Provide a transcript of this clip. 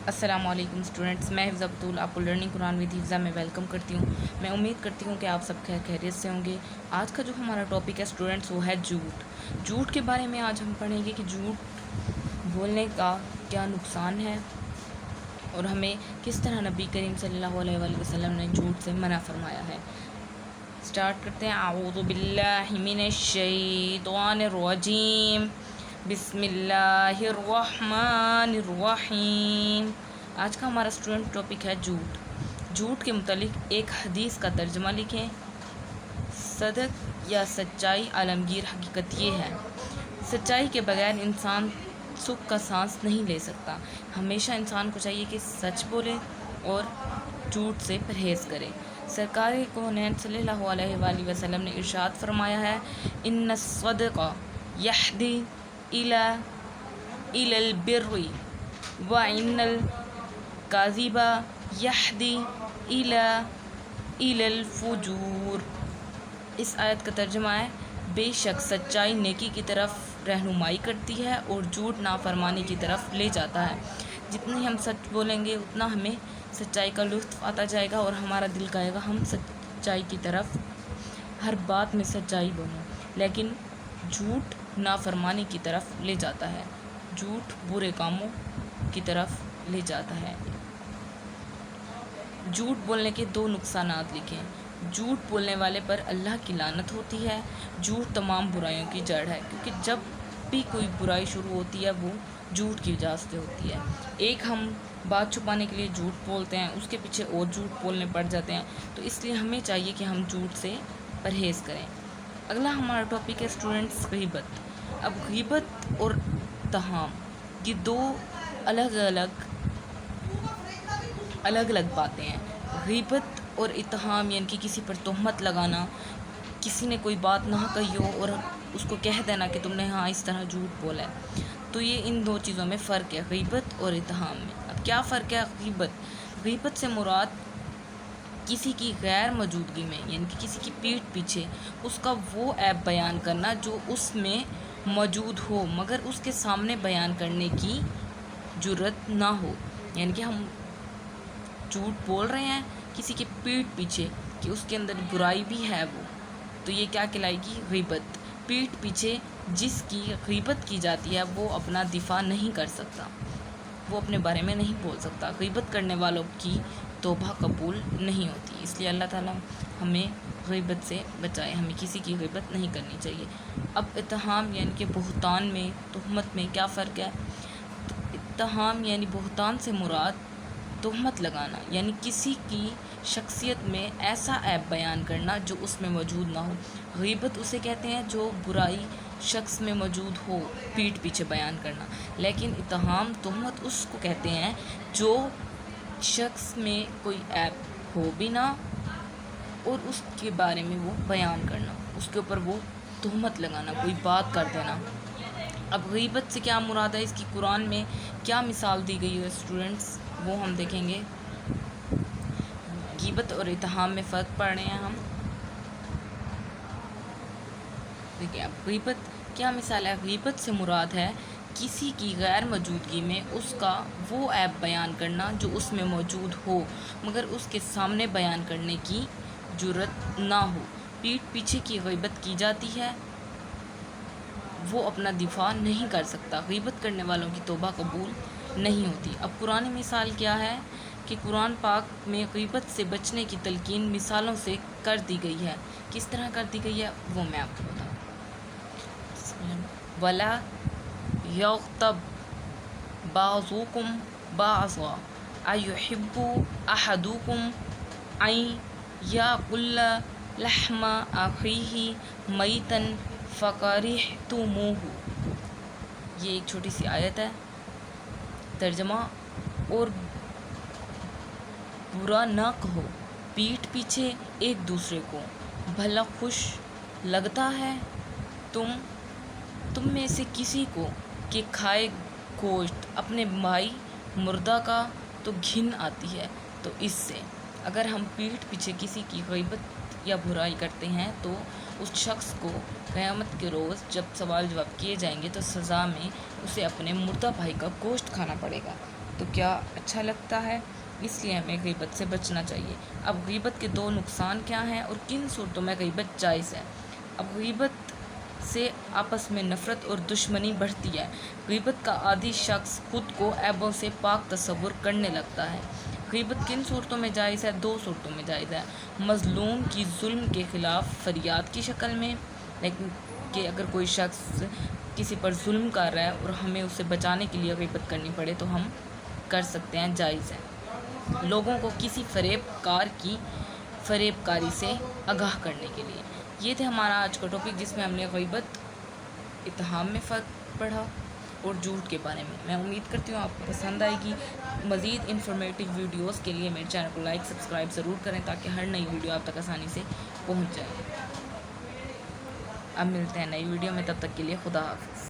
السلام علیکم اسٹوڈنٹس، میں حفظہ بطول آپ کو لرننگ قرآن ود حفظہ میں ویلکم کرتی ہوں۔ میں امید کرتی ہوں کہ آپ سب خیریت سے ہوں گے۔ آج کا جو ہمارا ٹاپک ہے اسٹوڈنٹس وہ ہے جھوٹ۔ جھوٹ کے بارے میں آج ہم پڑھیں گے کہ جھوٹ بولنے کا کیا نقصان ہے اور ہمیں کس طرح نبی کریم صلی اللہ علیہ وآلہ وسلم نے جھوٹ سے منع فرمایا ہے۔ سٹارٹ کرتے ہیں۔ اعوذ باللہ من الشیطان الرجیم، بسم اللہ الرحمن الرحیم۔ آج کا ہمارا اسٹوڈنٹ ٹاپک ہے جھوٹ۔ جھوٹ کے متعلق ایک حدیث کا ترجمہ لکھیں۔ صدق یا سچائی عالمگیر حقیقت یہ ہے، سچائی کے بغیر انسان سکھ کا سانس نہیں لے سکتا۔ ہمیشہ انسان کو چاہیے کہ سچ بولے اور جھوٹ سے پرہیز کرے۔ سرکار کونین صلی اللہ علیہ وآلہ وسلم نے ارشاد فرمایا ہے، ان الصدق یہدی الی البر وان الکذب یہدی الی الفجور۔ اس آیت کا ترجمہ ہے، بے شک سچائی نیکی کی طرف رہنمائی کرتی ہے اور جھوٹ نافرمانی کی طرف لے جاتا ہے۔ جتنی ہم سچ بولیں گے اتنا ہمیں سچائی کا لطف آتا جائے گا اور ہمارا دل کہے گا ہم سچائی کی طرف ہر بات میں سچائی بولیں۔ لیکن جھوٹ نافرمانی کی طرف لے جاتا ہے، جھوٹ برے کاموں کی طرف لے جاتا ہے۔ جھوٹ بولنے کے دو نقصانات لکھیں۔ جھوٹ بولنے والے پر اللہ کی لعنت ہوتی ہے۔ جھوٹ تمام برائیوں کی جڑ ہے، کیونکہ جب بھی کوئی برائی شروع ہوتی ہے وہ جھوٹ کی وجہ سے ہوتی ہے۔ ایک ہم بات چھپانے کے لیے جھوٹ بولتے ہیں، اس کے پیچھے اور جھوٹ بولنے پڑ جاتے ہیں، تو اس لیے ہمیں چاہیے کہ ہم جھوٹ سے پرہیز کریں۔ اگلا ہمارا ٹاپک ہے اسٹوڈنٹس غیبت۔ اب غیبت اور اتہام یہ دو الگ الگ باتیں ہیں۔ غیبت اور اتہام یعنی کہ کسی پر تہمت لگانا، کسی نے کوئی بات نہ کہی ہو اور اس کو کہہ دینا کہ تم نے ہاں اس طرح جھوٹ بولا ہے، تو یہ ان دو چیزوں میں فرق ہے، غیبت اور اتہام میں۔ اب کیا فرق ہے؟ غیبت سے مراد کسی کی غیر موجودگی میں یعنی کہ کسی کی پیٹھ پیچھے اس کا وہ عیب بیان کرنا جو اس میں موجود ہو مگر اس کے سامنے بیان کرنے کی جرت نہ ہو۔ یعنی کہ ہم جھوٹ بول رہے ہیں کسی کی پیٹھ پیچھے کہ اس کے اندر برائی بھی ہے، وہ تو یہ کیا کہلائے گی؟ غیبت۔ پیٹھ پیچھے جس کی غیبت کی جاتی ہے وہ اپنا دفاع نہیں کر سکتا، وہ اپنے بارے میں نہیں بول سکتا۔ غیبت کرنے والوں کی توبہ قبول نہیں ہوتی، اس لیے اللہ تعالیٰ ہمیں غیبت سے بچائے، ہمیں کسی کی غیبت نہیں کرنی چاہیے۔ اب اتہام یعنی کہ بہتان میں تہمت میں کیا فرق ہے؟ اتہام یعنی بہتان سے مراد تہمت لگانا، یعنی کسی کی شخصیت میں ایسا عیب بیان کرنا جو اس میں موجود نہ ہو۔ غیبت اسے کہتے ہیں جو برائی شخص میں موجود ہو پیٹھ پیچھے بیان کرنا، لیکن اتہام تہمت اس کو کہتے ہیں جو شخص میں کوئی عیب ہو بھی نہ اور اس کے بارے میں وہ بیان کرنا، اس کے اوپر وہ تہمت لگانا، کوئی بات کر دینا۔ اب غیبت سے کیا مراد ہے؟ اس کی قرآن میں کیا مثال دی گئی ہے اسٹوڈنٹس، وہ ہم دیکھیں گے۔ غیبت اور اتہام میں فرق پڑھ رہے ہیں ہم۔ دیکھیں اب غیبت کیا مثال ہے؟ غیبت سے مراد ہے کسی کی غیر موجودگی میں اس کا وہ عیب بیان کرنا جو اس میں موجود ہو مگر اس کے سامنے بیان کرنے کی جرت نہ ہو۔ پیٹھ پیچھے کی غیبت کی جاتی ہے، وہ اپنا دفاع نہیں کر سکتا۔ غیبت کرنے والوں کی توبہ قبول نہیں ہوتی۔ اب قرآن مثال کیا ہے کہ قرآن پاک میں غیبت سے بچنے کی تلقین مثالوں سے کر دی گئی ہے۔ کس طرح کر دی گئی ہے وہ میں آپ کو بتاؤں۔ وَلَا يَغْتَبْ بَعْضُكُمْ بَعْضًا أَيُحِبُّ أَحَدُكُمْ أَن يَأْكُلَ لَحْمَ أَخِيهِ مَيْتًا فَكَرِهْتُمُوهُ۔ یہ ایک چھوٹی سی آیت ہے، ترجمہ: اور برا نہ کہو پیٹھ پیچھے ایک دوسرے کو، بھلا خوش لگتا ہے تم میں سے کسی کو کہ کھائے گوشت اپنے بھائی مردہ کا تو گھن آتی ہے۔ تو اس سے اگر ہم پیٹھ پیچھے کسی کی غیبت یا برائی کرتے ہیں تو اس شخص کو قیامت کے روز جب سوال جواب کیے جائیں گے تو سزا میں اسے اپنے مردہ بھائی کا گوشت کھانا پڑے گا۔ تو کیا اچھا لگتا ہے؟ اس لیے ہمیں غیبت سے بچنا چاہیے۔ اب غیبت کے 2 نقصان کیا ہیں اور کن صورتوں میں غیبت جائز ہے؟ اب غیبت سے آپس میں نفرت اور دشمنی بڑھتی ہے۔ غیبت کا عادی شخص خود کو عیبوں سے پاک تصور کرنے لگتا ہے۔ غیبت کن صورتوں میں جائز ہے؟ 2 صورتوں میں جائز ہے۔ مظلوم کی ظلم کے خلاف فریاد کی شکل میں، لیکن کہ اگر کوئی شخص کسی پر ظلم کر رہا ہے اور ہمیں اسے بچانے کے لیے غیبت کرنی پڑے تو ہم کر سکتے ہیں، جائز ہے۔ لوگوں کو کسی فریب کاری سے آگاہ کرنے کے لیے۔ یہ تھے ہمارا آج کا ٹاپک، جس میں ہم نے غیبت، اتہام میں فرق پڑھا اور جھوٹ کے بارے میں۔ میں امید کرتی ہوں آپ کو پسند آئے گی۔ مزید انفارمیٹیو ویڈیوز کے لیے میرے چینل کو لائک سبسکرائب ضرور کریں تاکہ ہر نئی ویڈیو آپ تک آسانی سے پہنچ جائے۔ اب ملتے ہیں نئی ویڈیو میں، تب تک کے لیے خدا حافظ۔